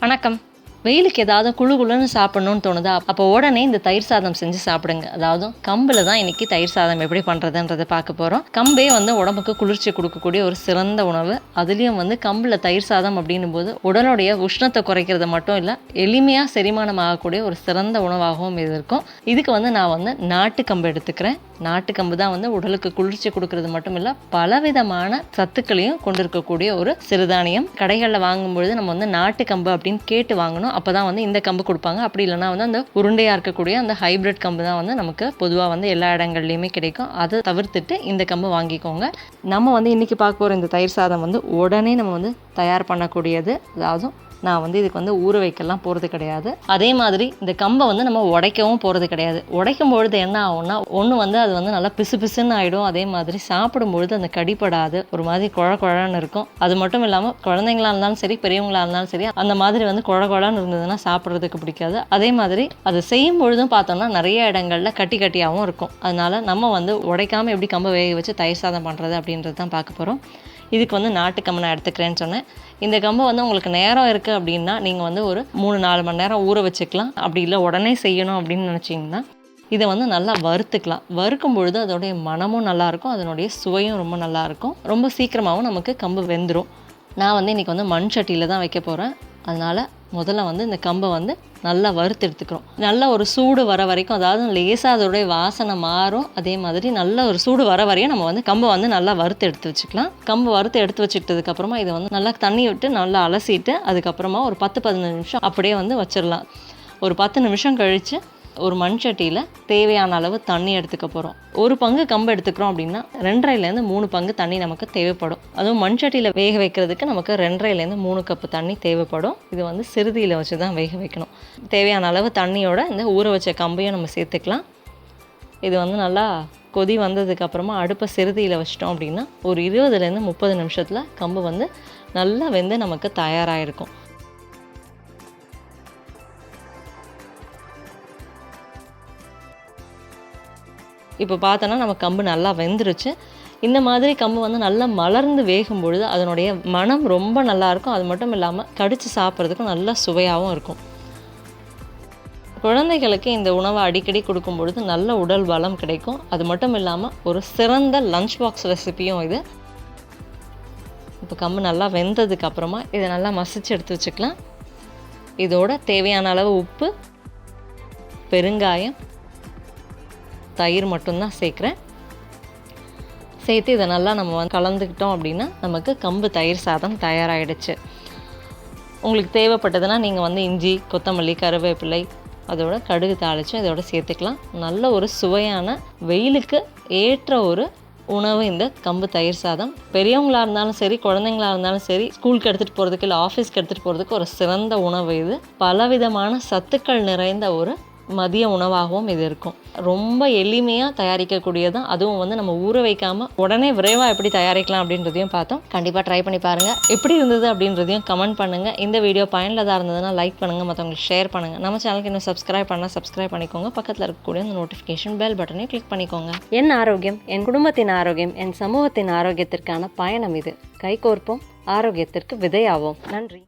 வணக்கம். வெயிலுக்கு ஏதாவது குழு குழுன்னு சாப்பிடணும்னு தோணுதா? அப்போ உடனே இந்த தயிர் சாதம் செஞ்சு சாப்பிடுங்க. அதாவது கம்பில் தான் இன்னைக்கு தயிர் சாதம் எப்படி பண்ணுறதுன்றதை பார்க்க போகிறோம். கம்பே உடம்புக்கு குளிர்ச்சி கொடுக்கக்கூடிய ஒரு சிறந்த உணவு. அதுலேயும் கம்பில் தயிர் சாதம் அப்படின்னும் போது உடலுடைய உஷ்ணத்தை குறைக்கிறது மட்டும் இல்லை, எளிமையாக செரிமானம் ஆகக்கூடிய ஒரு சிறந்த உணவாகவும் இது இருக்கும். இதுக்கு நான் நாட்டு கம்பு எடுத்துக்கிறேன். நாட்டு கம்பு தான் உடலுக்கு குளிர்ச்சி கொடுக்கறது மட்டும் இல்லை, பலவிதமான சத்துக்களையும் கொண்டிருக்கக்கூடிய ஒரு சிறுதானியம். கடைகளில் வாங்கும்பொழுது நம்ம நாட்டு கம்பு அப்படின்னு கேட்டு வாங்கணும். அப்போ தான் இந்த கம்பு கொடுப்பாங்க. அப்படி இல்லைனா அந்த உருண்டையாக இருக்கக்கூடிய அந்த ஹைப்ரிட் கம்பு தான் நமக்கு பொதுவாக எல்லா இடங்கள்லையுமே கிடைக்கும். அதை தவிர்த்துட்டு இந்த கம்பு வாங்கிக்கோங்க. நம்ம இன்றைக்கி பார்க்க போகிற இந்த தயிர் சாதம் உடனே நம்ம தயார் பண்ணக்கூடியது. அதாவது நான் இதுக்கு ஊற வைக்கலாம் போகிறது கிடையாது. அதே மாதிரி இந்த கம்பை நம்ம உடைக்கவும் போகிறது கிடையாது. உடைக்கும் பொழுது என்ன ஆகும்னா, ஒன்று அது நல்லா பிசு பிசுன்னு ஆகிடும். அதே மாதிரி சாப்பிடும்பொழுது அந்த கடிப்படாது, ஒரு மாதிரி குழன்னு இருக்கும். அது மட்டும் இல்லாமல் குழந்தைங்களா இருந்தாலும் சரி, பெரியவங்களா இருந்தாலும் சரி, அந்த மாதிரி குழன்னு இருந்ததுன்னா சாப்பிட்றதுக்கு பிடிக்காது. அதே மாதிரி அது செய்யும் பொழுதும் பார்த்தோம்னா நிறைய இடங்களில் கட்டி கட்டியாகவும் இருக்கும். அதனால் நம்ம உடைக்காமல் எப்படி கம்பை வேக வச்சு தயிர் சாதம் பண்ணுறது அப்படின்றது தான் பார்க்க போகிறோம். இதுக்கு நாட்டு கம்பு நான் எடுத்துக்கிறேன்னு சொன்னேன். இந்த கம்பு உங்களுக்கு நேரம் இருக்குது அப்படின்னா நீங்கள் ஒரு 3-4 மணி நேரம் ஊற வச்சுக்கலாம். அப்படி இல்லை உடனே செய்யணும் அப்படின்னு நினச்சிங்கன்னா இதை நல்லா வறுத்துக்கலாம். வறுக்கும் பொழுது அதோடைய மனமும் நல்லாயிருக்கும், அதனுடைய சுவையும் ரொம்ப நல்லாயிருக்கும். ரொம்ப சீக்கிரமாகவும் நமக்கு கம்பு வெந்துடும். நான் இன்றைக்கி மண் சட்டியில் தான் வைக்க போகிறேன். அதனால் முதல்ல இந்த கம்பை நல்லா வறுத்து எடுத்துக்கிறோம். நல்ல ஒரு சூடு வர வரைக்கும், அதாவது லேசாக அதோடைய வாசனை மாறும். அதே மாதிரி நல்ல ஒரு சூடு வர வரையும் நம்ம கம்பை நல்லா வறுத்து எடுத்து வச்சுக்கலாம். கம்பு வறுத்து எடுத்து வச்சுக்கிட்டதுக்கப்புறமா இதை நல்லா தண்ணி விட்டு நல்லா அலசிட்டு அதுக்கப்புறமா ஒரு 10-15 நிமிஷம் அப்படியே வச்சிடலாம். ஒரு 10 நிமிஷம் கழித்து ஒரு மண் சட்டியில் தேவையான அளவு தண்ணி எடுத்துக்க போகிறோம். ஒரு பங்கு கம்பு எடுத்துக்கிறோம் அப்படின்னா 2.5லேருந்து 3 பங்கு தண்ணி நமக்கு தேவைப்படும். அதுவும் மண் சட்டியில் வேக வைக்கிறதுக்கு நமக்கு 2.5லேருந்து 3 கப்பு தண்ணி தேவைப்படும். இது சிறுதியில் வச்சு தான் வேக வைக்கணும். தேவையான அளவு தண்ணியோட இந்த ஊற வச்ச கம்பையும் நம்ம சேர்த்துக்கலாம். இது நல்லா கொதி வந்ததுக்கப்புறமா அடுப்பை சிறுதியில் வச்சிட்டோம் அப்படின்னா ஒரு 20லேருந்து 30 நிமிஷத்தில் கம்பு நல்லா வெந்து நமக்கு தயாராகிருக்கும். இப்போ பார்த்தோன்னா நம்ம கம்பு நல்லா வெந்துருச்சு. இந்த மாதிரி கம்பு நல்லா மலர்ந்து வேகும் பொழுது அதனுடைய மனம் ரொம்ப நல்லாயிருக்கும். அது மட்டும் இல்லாமல் கடித்து சாப்பிட்றதுக்கும் நல்லா சுவையாகவும் இருக்கும். குழந்தைகளுக்கு இந்த உணவை அடிக்கடி கொடுக்கும் பொழுது நல்ல உடல் பலம் கிடைக்கும். அது மட்டும் இல்லாமல் ஒரு சிறந்த லஞ்ச் பாக்ஸ் ரெசிபியும் இது. இப்போ கம்பு நல்லா வெந்ததுக்கு அப்புறமா இதை நல்லா மசிச்சு எடுத்து வச்சுக்கலாம். இதோட தேவையான அளவு உப்பு, பெருங்காயம், தயிர் மட்டும்தான் சேர்க்குறேன். சேர்த்து இதை நல்லா நம்ம கலந்துக்கிட்டோம் அப்படின்னா நமக்கு கம்பு தயிர் சாதம் தயாராகிடுச்சு. உங்களுக்கு தேவைப்பட்டதுன்னா நீங்கள் இஞ்சி, கொத்தமல்லி, கருவேப்பிலை, அதோட கடுகு தாளித்து இதோட சேர்த்துக்கலாம். நல்ல ஒரு சுவையான வெயிலுக்கு ஏற்ற ஒரு உணவு இந்த கம்பு தயிர் சாதம். பெரியவங்களாக இருந்தாலும் சரி, குழந்தைங்களாக இருந்தாலும் சரி, ஸ்கூலுக்கு எடுத்துகிட்டு போகிறதுக்கு இல்லை ஆஃபீஸ்க்கு எடுத்துகிட்டு போகிறதுக்கு ஒரு சிறந்த உணவு இது. பலவிதமான சத்துக்கள் நிறைந்த ஒரு மதிய உணவாகவும் இது இருக்கும். ரொம்ப எளிமையாக தயாரிக்கக்கூடியதான். அதுவும் நம்ம ஊற வைக்காமல் உடனே விரைவாக எப்படி தயாரிக்கலாம் அப்படின்றதையும் பார்த்தோம். கண்டிப்பாக ட்ரை பண்ணி பாருங்கள். எப்படி இருந்தது அப்படின்றதையும் கமெண்ட் பண்ணுங்கள். இந்த வீடியோ பயனுள்ளதாக இருந்ததுன்னா லைக் பண்ணுங்கள், மற்றவங்களுக்கு ஷேர் பண்ணுங்கள். நம்ம சேனலுக்கு இன்னும் சப்ஸ்கிரைப் பண்ணிக்கோங்க. பக்கத்தில் இருக்கக்கூடிய அந்த நோட்டிஃபிகேஷன் பெல் பட்டனையும் கிளிக் பண்ணிக்கோங்க. என் ஆரோக்கியம், என் குடும்பத்தின் ஆரோக்கியம், என் சமூகத்தின் ஆரோக்கியத்திற்கான பயணம் இது. கைகோர்ப்போம், ஆரோக்கியத்திற்கு விதையாவோம். நன்றி.